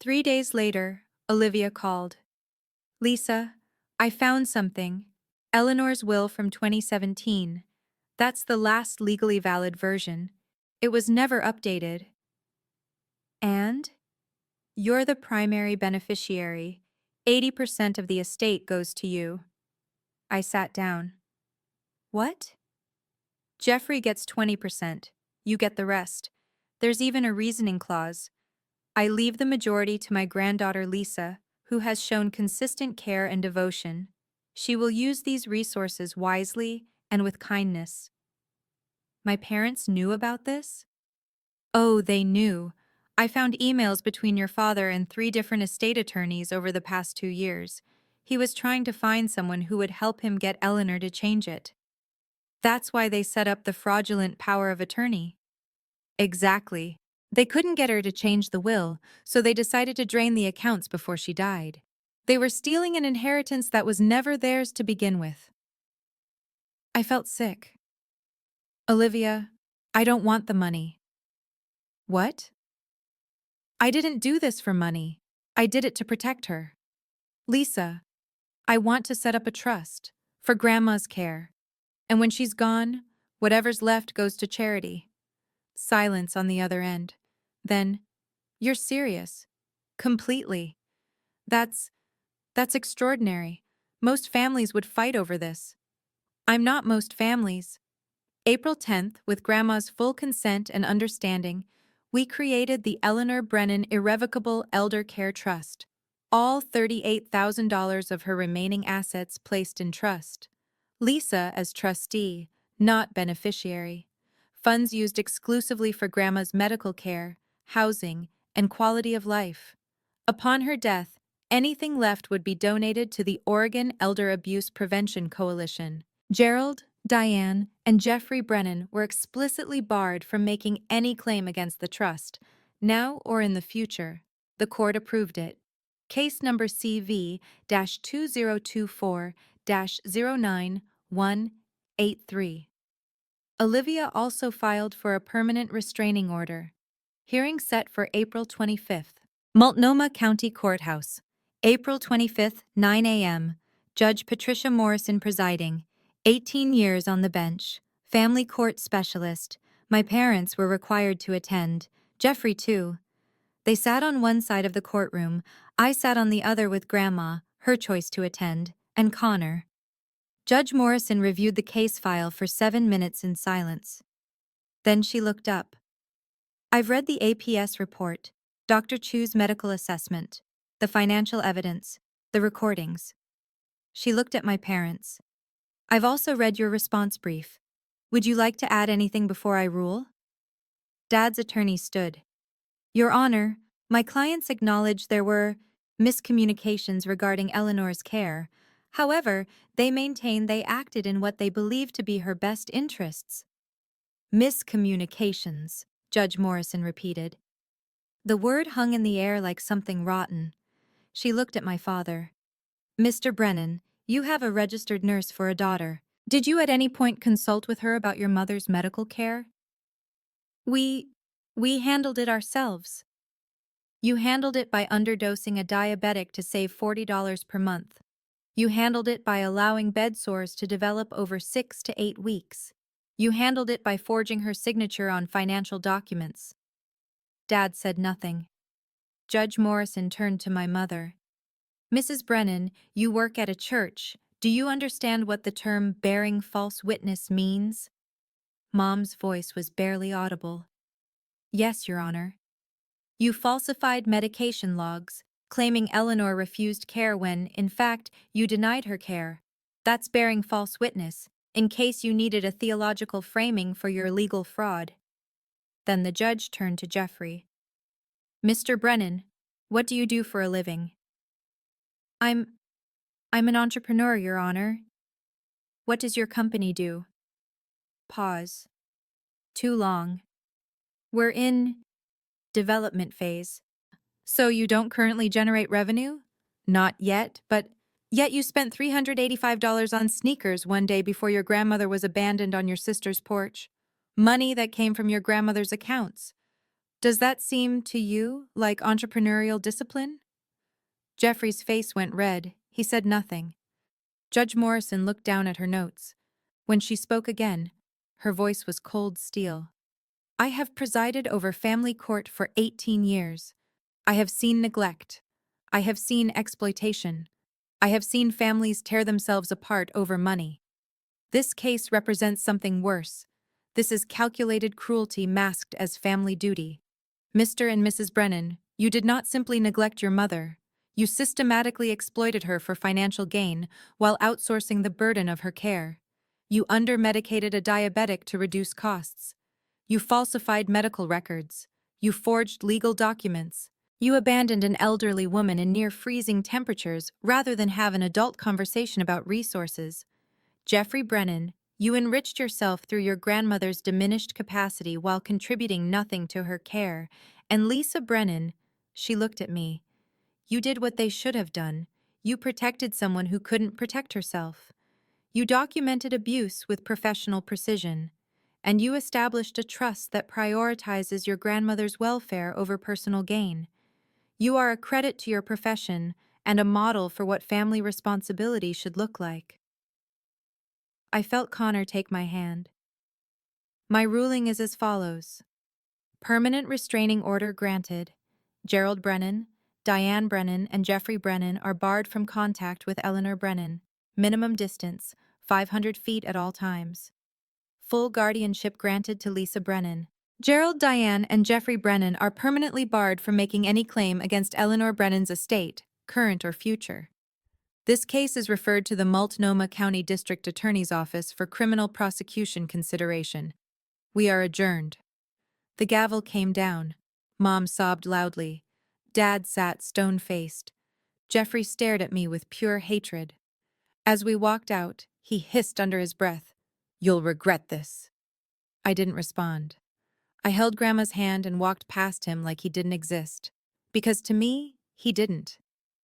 S1: 3 days later, Olivia called. Lisa, I found something. Eleanor's will from 2017. That's the last legally valid version. It was never updated. And? You're the primary beneficiary. 80% of the estate goes to you. I sat down. What? Jeffrey gets 20%. You get the rest. There's even a reasoning clause. I leave the majority to my granddaughter Lisa, who has shown consistent care and devotion. She will use these resources wisely and with kindness. My parents knew about this? Oh, they knew. I found emails between your father and 3 different estate attorneys over the past 2 years. He was trying to find someone who would help him get Eleanor to change it. That's why they set up the fraudulent power of attorney. Exactly. They couldn't get her to change the will, so they decided to drain the accounts before she died. They were stealing an inheritance that was never theirs to begin with. I felt sick. Olivia, I don't want the money. What? I didn't do this for money. I did it to protect her. Lisa, I want to set up a trust for Grandma's care. And when she's gone, whatever's left goes to charity. Silence on the other end. Then, you're serious. Completely. That's extraordinary. Most families would fight over this. I'm not most families. April 10th, with Grandma's full consent and understanding, we created the Eleanor Brennan Irrevocable Elder Care Trust. All $38,000 of her remaining assets placed in trust. Lisa as trustee, not beneficiary. Funds used exclusively for Grandma's medical care, housing, and quality of life. Upon her death, anything left would be donated to the Oregon Elder Abuse Prevention Coalition. Gerald, Diane, and Jeffrey Brennan were explicitly barred from making any claim against the trust, now or in the future. The court approved it. Case number CV-2024-09183. Olivia also filed for a permanent restraining order. Hearing set for April 25th. Multnomah County Courthouse. April 25th, 9 a.m. Judge Patricia Morrison presiding. 18 years on the bench. Family court specialist. My parents were required to attend. Jeffrey, too. They sat on one side of the courtroom. I sat on the other with Grandma, her choice to attend, and Connor. Judge Morrison reviewed the case file for 7 minutes in silence. Then she looked up. I've read the APS report, Dr. Chu's medical assessment, the financial evidence, the recordings. She looked at my parents. I've also read your response brief. Would you like to add anything before I rule? Dad's attorney stood. Your Honor, my clients acknowledge there were miscommunications regarding Eleanor's care. However, they maintain they acted in what they believe to be her best interests. Miscommunications, Judge Morrison repeated. The word hung in the air like something rotten. She looked at my father. Mr. Brennan, you have a registered nurse for a daughter. Did you at any point consult with her about your mother's medical care? We handled it ourselves. You handled it by underdosing a diabetic to save $40 per month. You handled it by allowing bed sores to develop over 6 to 8 weeks. You handled it by forging her signature on financial documents. Dad said nothing. Judge Morrison turned to my mother. Mrs. Brennan, you work at a church. Do you understand what the term bearing false witness means? Mom's voice was barely audible. Yes, Your Honor. You falsified medication logs, claiming Eleanor refused care when, in fact, you denied her care. That's bearing false witness, in case you needed a theological framing for your legal fraud. Then the judge turned to Jeffrey. Mr. Brennan, what do you do for a living? I'm an entrepreneur, Your Honor. What does your company do? Pause. Too long. We're in development phase. So you don't currently generate revenue? Not yet, but yet you spent $385 on sneakers one day before your grandmother was abandoned on your sister's porch. Money that came from your grandmother's accounts. Does that seem to you like entrepreneurial discipline? Jeffrey's face went red. He said nothing. Judge Morrison looked down at her notes. When she spoke again, her voice was cold steel. I have presided over family court for 18 years. I have seen neglect. I have seen exploitation. I have seen families tear themselves apart over money. This case represents something worse. This is calculated cruelty masked as family duty. Mr. and Mrs. Brennan, you did not simply neglect your mother. You systematically exploited her for financial gain while outsourcing the burden of her care. You under-medicated a diabetic to reduce costs. You falsified medical records. You forged legal documents. You abandoned an elderly woman in near-freezing temperatures rather than have an adult conversation about resources. Jeffrey Brennan, you enriched yourself through your grandmother's diminished capacity while contributing nothing to her care. And Lisa Brennan, she looked at me. You did what they should have done. You protected someone who couldn't protect herself. You documented abuse with professional precision. And you established a trust that prioritizes your grandmother's welfare over personal gain. You are a credit to your profession and a model for what family responsibility should look like. I felt Connor take my hand. My ruling is as follows. Permanent restraining order granted. Gerald Brennan, Diane Brennan, and Jeffrey Brennan are barred from contact with Eleanor Brennan. Minimum distance, 500 feet at all times. Full guardianship granted to Lisa Brennan. Gerald, Diane, and Jeffrey Brennan are permanently barred from making any claim against Eleanor Brennan's estate, current or future. This case is referred to the Multnomah County District Attorney's Office for criminal prosecution consideration. We are adjourned. The gavel came down. Mom sobbed loudly. Dad sat stone-faced. Jeffrey stared at me with pure hatred. As we walked out, he hissed under his breath, "You'll regret this." I didn't respond. I held Grandma's hand and walked past him like he didn't exist. Because to me, he didn't.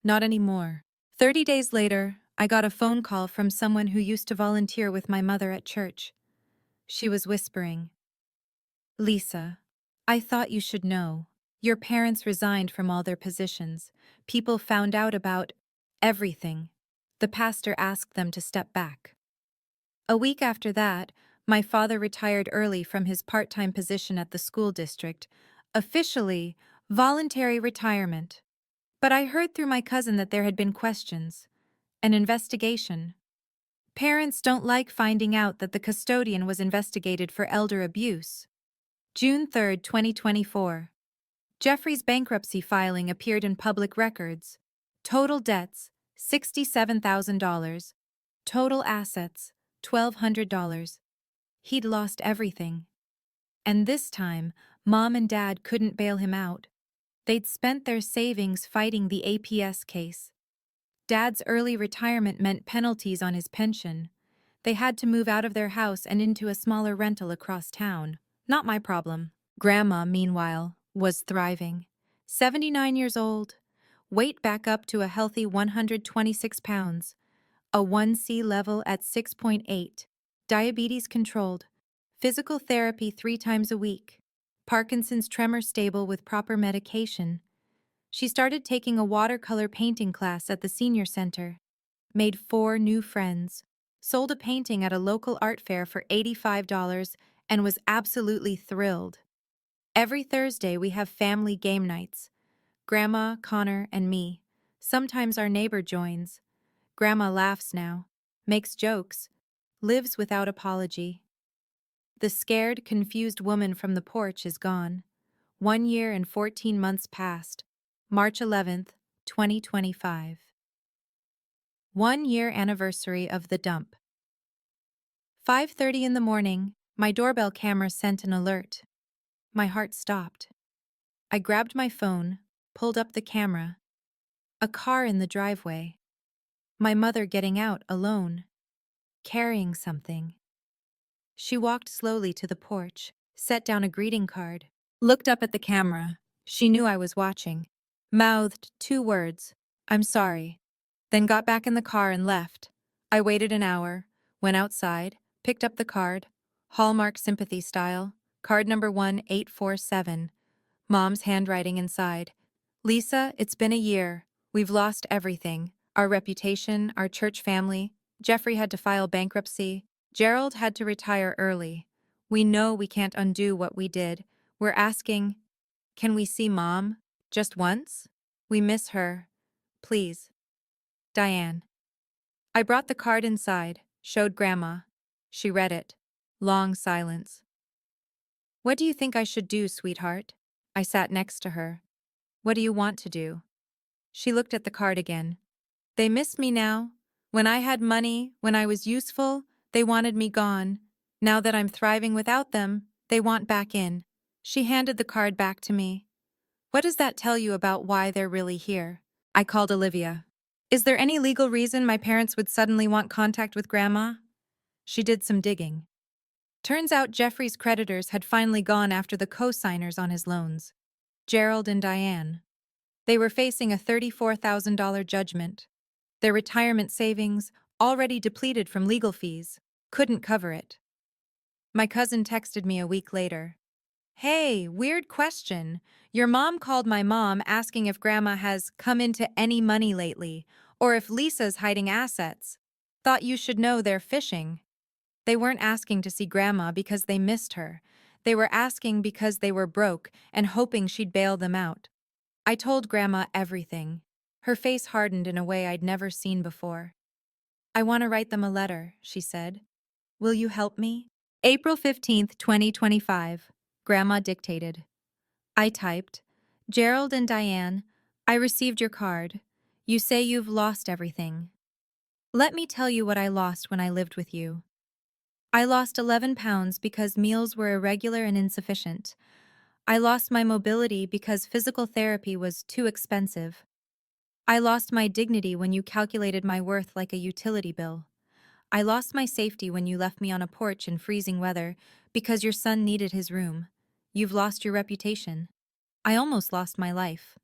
S1: Not anymore. 30 days later, I got a phone call from someone who used to volunteer with my mother at church. She was whispering, "Lisa, I thought you should know. Your parents resigned from all their positions. People found out about everything. The pastor asked them to step back." A week after that, my father retired early from his part-time position at the school district, officially voluntary retirement. But I heard through my cousin that there had been questions, an investigation. Parents don't like finding out that the custodian was investigated for elder abuse. June 3, 2024. Jeffrey's bankruptcy filing appeared in public records. Total debts, $67,000. Total assets, $1,200. He'd lost everything. And this time, Mom and Dad couldn't bail him out. They'd spent their savings fighting the APS case. Dad's early retirement meant penalties on his pension. They had to move out of their house and into a smaller rental across town. Not my problem. Grandma, meanwhile, was thriving. 79 years old, weight back up to a healthy 126 pounds, a 1C level at 6.8, diabetes controlled, physical therapy 3 times a week, Parkinson's tremor stable with proper medication. She started taking a watercolor painting class at the senior center, made 4 new friends, sold a painting at a local art fair for $85, and was absolutely thrilled. Every Thursday we have family game nights. Grandma, Connor, and me. Sometimes our neighbor joins. Grandma laughs now. makes jokes, lives without apology. The scared, confused woman from the porch is gone. 1 year and 14 months passed. March 11th, 2025. 1 year anniversary of the dump. 5:30 in the morning, my doorbell camera sent an alert. My heart stopped. I grabbed my phone, pulled up the camera. A car in the driveway. My mother getting out alone, carrying something. She walked slowly to the porch, set down a greeting card, looked up at the camera. She knew I was watching. Mouthed 2 words, "I'm sorry," then got back in the car and left. I waited an hour, went outside, picked up the card, Hallmark sympathy style, card number 1847, Mom's handwriting inside. "Lisa, it's been a year. We've lost everything. Our reputation, our church family. Jeffrey had to file bankruptcy. Gerald had to retire early. We know we can't undo what we did. We're asking, can we see Mom? Just once? We miss her. Please. Diane." I brought the card inside, showed Grandma. She read it. Long silence. "What do you think I should do, sweetheart?" I sat next to her. "What do you want to do?" She looked at the card again. "They miss me now. When I had money, when I was useful, they wanted me gone. Now that I'm thriving without them, they want back in." She handed the card back to me. "What does that tell you about why they're really here?" I called Olivia. "Is there any legal reason my parents would suddenly want contact with Grandma?" She did some digging. Turns out Jeffrey's creditors had finally gone after the co-signers on his loans, Gerald and Diane. They were facing a $34,000 judgment. Their retirement savings, already depleted from legal fees, couldn't cover it. My cousin texted me a week later. "Hey, weird question. Your mom called my mom asking if Grandma has come into any money lately, or if Lisa's hiding assets. Thought you should know they're fishing." They weren't asking to see Grandma because they missed her. They were asking because they were broke and hoping she'd bail them out. I told Grandma everything. Her face hardened in a way I'd never seen before. "I want to write them a letter," she said. "Will you help me?" April 15th, 2025. Grandma dictated. I typed, "Gerald and Diane, I received your card. You say you've lost everything. Let me tell you what I lost when I lived with you. I lost 11 pounds because meals were irregular and insufficient. I lost my mobility because physical therapy was too expensive. I lost my dignity when you calculated my worth like a utility bill. I lost my safety when you left me on a porch in freezing weather because your son needed his room. You've lost your reputation. I almost lost my life.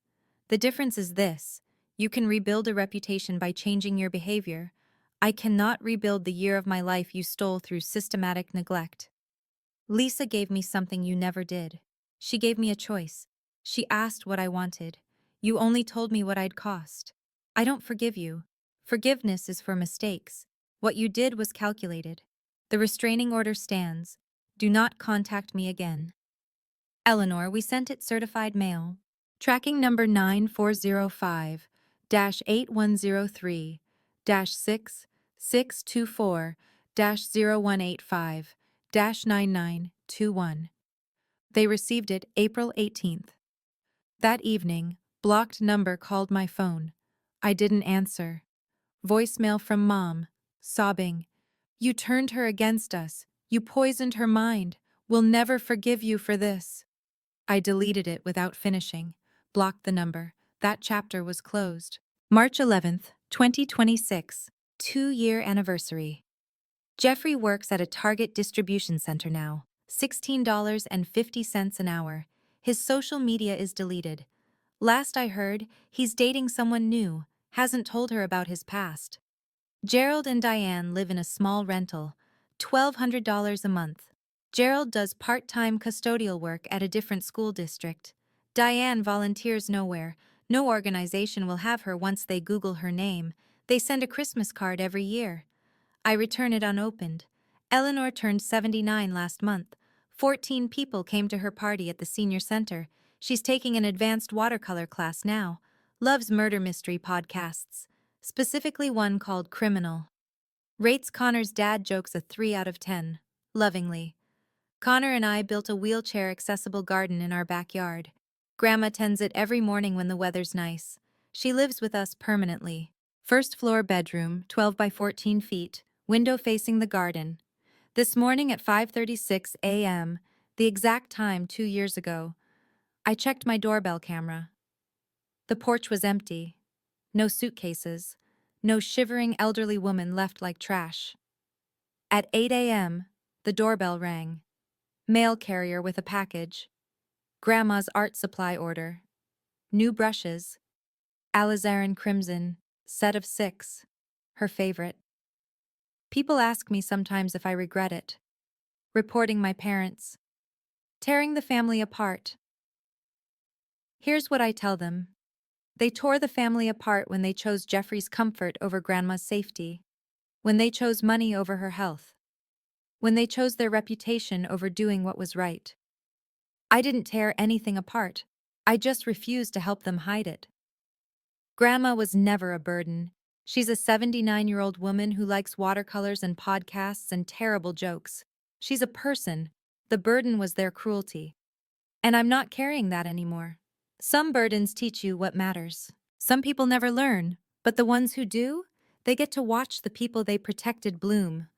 S1: The difference is this: you can rebuild a reputation by changing your behavior. I cannot rebuild the year of my life you stole through systematic neglect. Lisa gave me something you never did. She gave me a choice. She asked what I wanted. You only told me what I'd cost. I don't forgive you. Forgiveness is for mistakes. What you did was calculated. The restraining order stands. Do not contact me again. Eleanor, we sent it certified mail. Tracking number 9405-8103-6624-0185-9921. They received it April 18th. That evening, blocked number called my phone. I didn't answer. Voicemail from Mom, sobbing. "You turned her against us. You poisoned her mind. We'll never forgive you for this." I deleted it without finishing, blocked the number. That chapter was closed. March 11th, 2026, 2-year anniversary. Jeffrey works at a Target distribution center now, $16.50 an hour. His social media is deleted. Last I heard, he's dating someone new, hasn't told her about his past. Gerald and Diane live in a small rental, $1,200 a month. Gerald does part-time custodial work at a different school district. Diane volunteers nowhere. No organization will have her once they Google her name. They send a Christmas card every year. I return it unopened. Eleanor turned 79 last month. 14 people came to her party at the senior center. She's taking an advanced watercolor class now. Loves murder mystery podcasts, specifically one called Criminal. Rates Connor's dad jokes a 3 out of 10. Lovingly. Connor and I built a wheelchair-accessible garden in our backyard. Grandma tends it every morning when the weather's nice. She lives with us permanently. First floor bedroom, 12 by 14 feet, window facing the garden. This morning at 5:36 a.m., the exact time 2 years ago, I checked my doorbell camera. The porch was empty. No suitcases. No shivering elderly woman left like trash. At 8 a.m., the doorbell rang. Mail carrier with a package. Grandma's art supply order. New brushes. Alizarin Crimson, set of 6. Her favorite. People ask me sometimes if I regret it. Reporting my parents. Tearing the family apart. Here's what I tell them. They tore the family apart when they chose Jeffrey's comfort over Grandma's safety. When they chose money over her health. When they chose their reputation over doing what was right. I didn't tear anything apart. I just refused to help them hide it. Grandma was never a burden. She's a 79-year-old woman who likes watercolors and podcasts and terrible jokes. She's a person. The burden was their cruelty. And I'm not carrying that anymore. Some burdens teach you what matters. Some people never learn, but the ones who do, they get to watch the people they protected bloom.